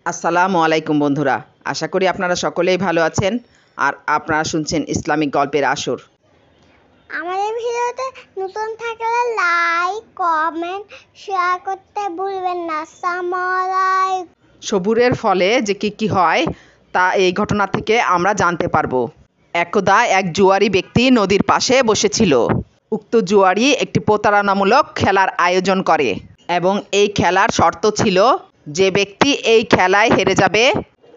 আসসালামু আলাইকুম বন্ধুরা, আশা করি আপনারা সকলেই ভালো আছেন আর আপনারা শুনছেন ইসলামিক গল্পের আসর। আমাদের ভিডিওতে নতুন থাকলে লাইক, কমেন্ট, শেয়ার করতে ভুলবেন না। আসসালামু আলাইকুম। সবুরের ফলে যে কি হয় তা এই ঘটনা থেকে আমরা জানতে পারবো। একদা এক জুয়ারি ব্যক্তি নদীর পাশে বসেছিল। উক্ত জুয়ারি একটি প্রতারণামূলক খেলার আয়োজন করে এবং এই খেলার শর্ত ছিল, যে ব্যক্তি এই খেলায় হেরে যাবে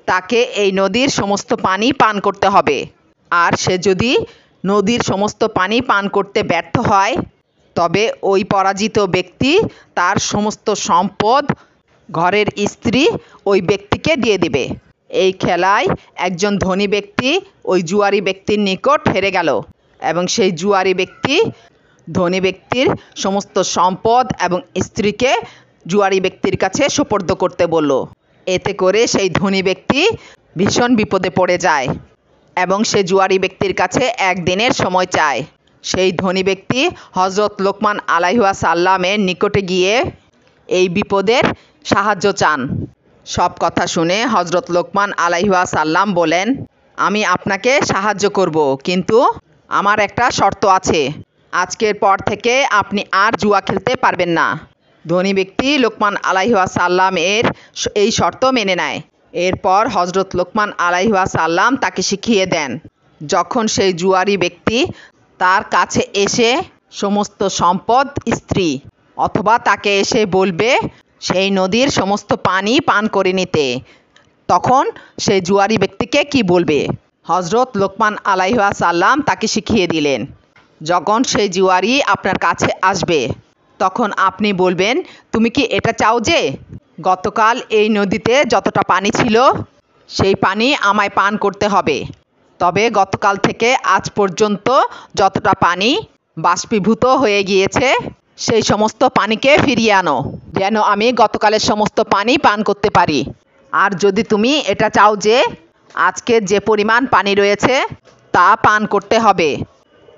তাকে এই নদীর সমস্ত পানি পান করতে হবে। আর সে যদি নদীর সমস্ত পানি পান করতে ব্যর্থ হয় তবে ওই পরাজিত ব্যক্তি তার সমস্ত সম্পদ, ঘরের স্ত্রী ওই ব্যক্তিকে দিয়ে দিবে। এই খেলায় একজন ধনী ব্যক্তি ওই জুয়ারি ব্যক্তির নিকট হেরে গেল এবং সেই জুয়ারি ব্যক্তি ধনী ব্যক্তির সমস্ত সম্পদ এবং স্ত্রীকে জুয়ারি ব্যক্তির কাছে সোপর্দ করতে বলল। এতে করে সেই ধনী ব্যক্তি ভীষণ বিপদে পড়ে যায় এবং সে জুয়ারি ব্যক্তির কাছে একদিনের সময় চায়। সেই ধনী ব্যক্তি হজরত লোকমান আলাইহিওয়াসাল্লামের নিকটে গিয়ে এই বিপদের সাহায্য চান। সব কথা শুনে হজরত লোকমান আলাইহিওয়াসাল্লাম বলেন, আমি আপনাকে সাহায্য করব, কিন্তু আমার একটা শর্ত আছে। আজকের পর থেকে আপনি আর জুয়া খেলতে পারবেন না। ধনী ব্যক্তি লোকমান আলাইহিওয়াসাল্লামের এই শর্ত মেনে নেয়। এরপর হজরত লোকমান আলাইহিওয়াসাল্লাম তাকে শিখিয়ে দেন, যখন সেই জুয়ারি ব্যক্তি তার কাছে এসে সমস্ত সম্পদ, স্ত্রী অথবা তাকে এসে বলবে সেই নদীর সমস্ত পানি পান করে নিতে, তখন সেই জুয়ারি ব্যক্তিকে কি বলবে। হজরত লোকমান আলাইহিওয়াসাল্লাম তাকে শিখিয়ে দিলেন, যখন সেই জুয়ারি আপনার কাছে আসবে তখন আপনি বলবেন, তুমি কি এটা চাও যে গতকাল এই নদীতে যতটা পানি ছিল সেই পানি আমায় পান করতে হবে, তবে গতকাল থেকে আজ পর্যন্ত যতটা পানি বাষ্পীভূত হয়ে গিয়েছে সেই সমস্ত পানিকে ফিরিয়ে আনো, যেন আমি গতকালের সমস্ত পানি পান করতে পারি। আর যদি তুমি এটা চাও যে আজকের যে পরিমাণ পানি রয়েছে তা পান করতে হবে,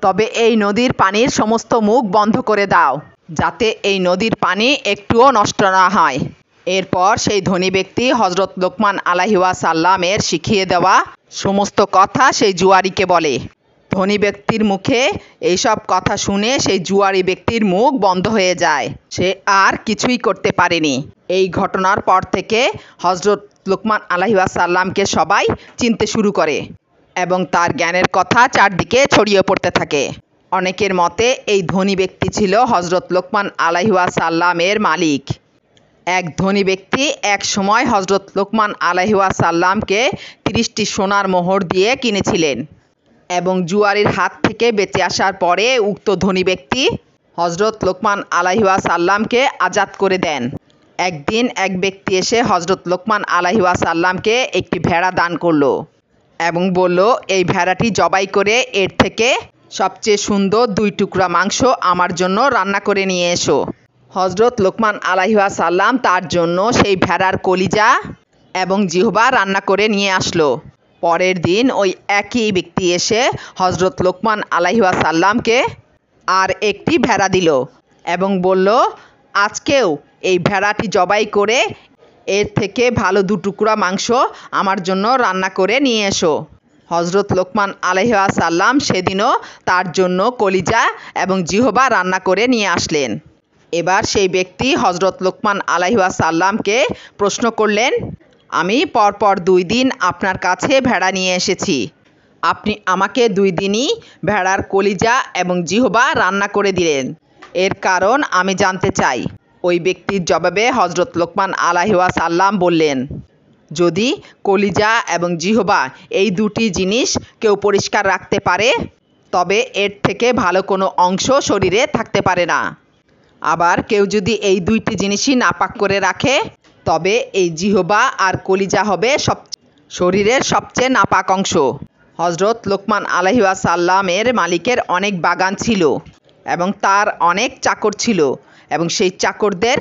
তবে এই নদীর পানির সমস্ত মুখ বন্ধ করে দাও, যাতে এই নদীর পানি একটুও নষ্ট না হয়। এরপর সেই ধনী ব্যক্তি হজরত লোকমান আলাইহিওয়াসাল্লামের শিখিয়ে দেওয়া সমস্ত কথা সেই জুয়ারিকে বলে। ধনী ব্যক্তির মুখে এইসব কথা শুনে সেই জুয়ারি ব্যক্তির মুখ বন্ধ হয়ে যায়, সে আর কিছুই করতে পারেনি। এই ঘটনার পর থেকে হজরত লোকমান আলাইহিওয়াসাল্লামকে সবাই চিনতে শুরু করে এবং তার জ্ঞানের কথা চারদিকে ছড়িয়ে পড়তে থাকে। অনেকের মতে এই ধনী ব্যক্তি ছিল হজরত লোকমান আলাইহিওয়াসাল্লামের মালিক। এক ধনী ব্যক্তি এক সময় হজরত লোকমান আলাইহিওয়াসাল্লামকে 30টি সোনার মোহর দিয়ে কিনেছিলেন এবং জুয়ারির হাত থেকে বেঁচে আসার পরে উক্ত ধনী ব্যক্তি হজরত লোকমান আলাইহিওয়াসাল্লামকে আজাদ করে দেন। একদিন এক ব্যক্তি এসে হজরত লোকমান আলাইহিওয়াসাল্লামকে একটি ভেড়া দান করলো এবং বলল, এই ভেড়াটি জবাই করে এর থেকে সবচেয়ে সুন্দর 2 টুকরা মাংস আমার জন্য রান্না করে নিয়ে এসো। হজরত লোকমান আলাইহিওয়াসাল্লাম তার জন্য সেই ভেড়ার কলিজা এবং জিহ্বা রান্না করে নিয়ে আসলো। পরের দিন ওই একই ব্যক্তি এসে হজরত লোকমান আলাইহিওয়াসাল্লামকে আর একটি ভেড়া দিল এবং বলল, আজকেও এই ভেড়াটি জবাই করে এর থেকে ভালো 2 টুকরা মাংস আমার জন্য রান্না করে নিয়ে এসো। হজরত লোকমান আলাইহিওয়াসাল্লাম সেদিনও তার জন্য কলিজা এবং জিহ্বা রান্না করে নিয়ে আসলেন। এবার সেই ব্যক্তি হজরত লোকমান আলাইহিওয়াসাল্লামকে প্রশ্ন করলেন, আমি পরপর 2 দিন আপনার কাছে ভেড়া নিয়ে এসেছি, আপনি আমাকে 2 দিনই ভেড়ার কলিজা এবং জিহ্বা রান্না করে দিলেন, এর কারণ আমি জানতে চাই। ওই ব্যক্তির জবাবে হজরত লোকমান আলাইহিওয়াসাল্লাম বললেন, যদি কলিজা এবং জিহ্বা এই 2টি জিনিস কেউ পরিষ্কার রাখতে পারে তবে এর থেকে ভালো কোনো অংশ শরীরে থাকতে পারে না। আবার কেউ যদি এই 2টি জিনিসই নাপাক করে রাখে তবে এই জিহ্বা আর কলিজা হবে শরীরের সবচেয়ে নাপাক অংশ। হজরত লোকমান আলাইহিওয়াসাল্লামের মালিকের অনেক বাগান ছিল এবং তার অনেক চাকর ছিল এবং সেই চাকরদের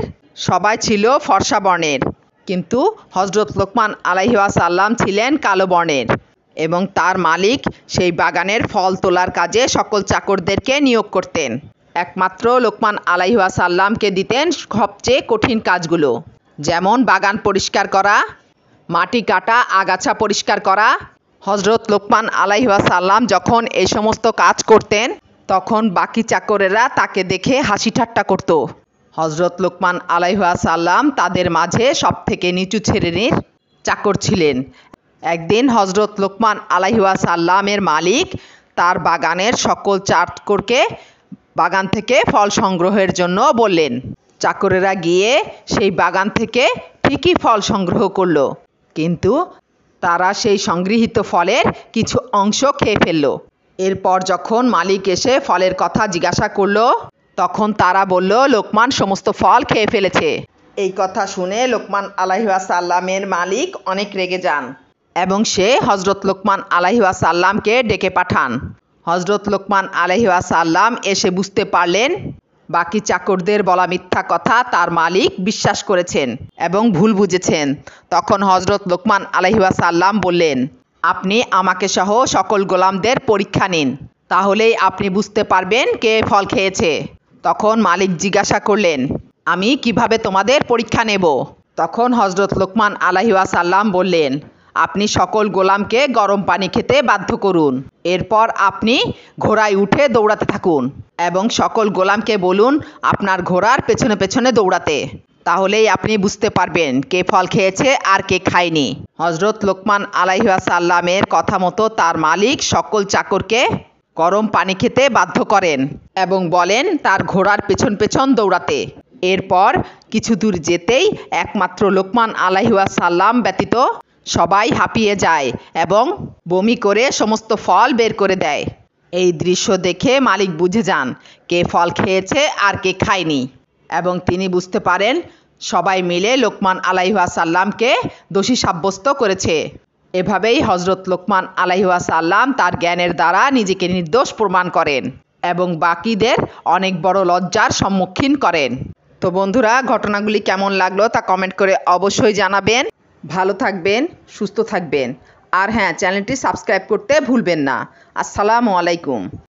সবাই ছিল ফর্সা বর্ণের, কিন্তু হজরত লোকমান আলাইহিওয়াসাল্লাম ছিলেন কালো বর্ণের এবং তার মালিক সেই বাগানের ফল তোলার কাজে সকল চাকরদেরকে নিয়োগ করতেন। একমাত্র লোকমান আলাইহিওয়াসাল্লামকে দিতেন সবচেয়ে কঠিন কাজগুলো, যেমন বাগান পরিষ্কার করা, মাটি কাটা, আগাছা পরিষ্কার করা। হজরত লোকমান আলাইহিওয়াসাল্লাম যখন এই সমস্ত কাজ করতেন তখন বাকি চাকরেরা তাকে দেখে হাসি ঠাট্টা করত। হজরত লোকমান আলাইহিওয়াসাল্লাম তাদের মাঝে সবথেকে নিচু শ্রেণীর চাকর ছিলেন। একদিন হজরত লোকমান আলাইহিওয়াসাল্লামের মালিক তার বাগানের সকল চাকরকে বাগান থেকে ফল সংগ্রহের জন্য বললেন। চাকরেরা গিয়ে সেই বাগান থেকে ঠিকই ফল সংগ্রহ করলো, কিন্তু তারা সেই সংগৃহীত ফলের কিছু অংশ খেয়ে ফেলল। এরপর যখন মালিক এসে ফলের কথা জিজ্ঞাসা করলো তখন তারা বলল লোকমান সমস্ত ফল খেয়ে ফেলেছে। এই কথা শুনে লোকমান আলাইহিওয়াসাল্লামের মালিক অনেক রেগে যান এবং সে হজরত লোকমান আলাইহিওয়াসাল্লামকে ডেকে পাঠান। হজরত লোকমান আলাইহিওয়াসাল্লাম এসে বুঝতে পারলেন বাকি চাকরদের বলা মিথ্যা কথা তার মালিক বিশ্বাস করেছেন এবং ভুল বুঝেছেন। তখন হজরত লোকমান আলাইহিওয়াসাল্লাম বললেন, আপনি আমাকে সহ সকল গোলামদের পরীক্ষা নিন, তাহলেই আপনি বুঝতে পারবেন কে ফল খেয়েছে। তখন মালিক জিজ্ঞাসা করলেন, আমি কিভাবে তোমাদের পরীক্ষা নেব? তখন হজরত লোকমান আলাইহিওয়াসাল্লাম বললেন, আপনি সকল গোলামকে গরম পানি খেতে বাধ্য করুন। এরপর আপনি ঘোড়ায় উঠে দৌড়াতে থাকুন এবং সকল গোলামকে বলুন আপনার ঘোড়ার পেছনে পেছনে দৌড়াতে, তাহলেই আপনি বুঝতে পারবেন কে ফল খেয়েছে আর কে খায়নি। হজরত লোকমান আলাইহিওয়াসাল্লামের কথা মতো তার মালিক সকল চাকরকে গরম পানি খেতে বাধ্য করেন এবং বলেন তার ঘোড়ার পেছন পেছন দৌড়াতে। এরপর কিছু দূর যেতেই একমাত্র লোকমান আলাইহিওয়াসাল্লাম ব্যতীত সবাই হাঁপিয়ে যায় এবং বমি করে সমস্ত ফল বের করে দেয়। এই দৃশ্য দেখে মালিক বুঝে যান কে ফল খেয়েছে আর কে খায়নি এবং তিনি বুঝতে পারেন সবাই মিলে লোকমান আলাইহিওয়াসাল্লামকে দোষী সাব্যস্ত করেছে। এভাবেই হজরত লোকমান আলাইহিওয়াসাল্লাম তার জ্ঞানের দ্বারা নিজেকে নির্দোষ প্রমাণ করেন এবং বাকিদের অনেক বড় লজ্জার সম্মুখীন করেন। তো বন্ধুরা, ঘটনাগুলি কেমন লাগলো তা কমেন্ট করে অবশ্যই জানাবেন। ভালো থাকবেন, সুস্থ থাকবেন, আর হ্যাঁ, চ্যানেলটি সাবস্ক্রাইব করতে ভুলবেন না। আসসালামু আলাইকুম।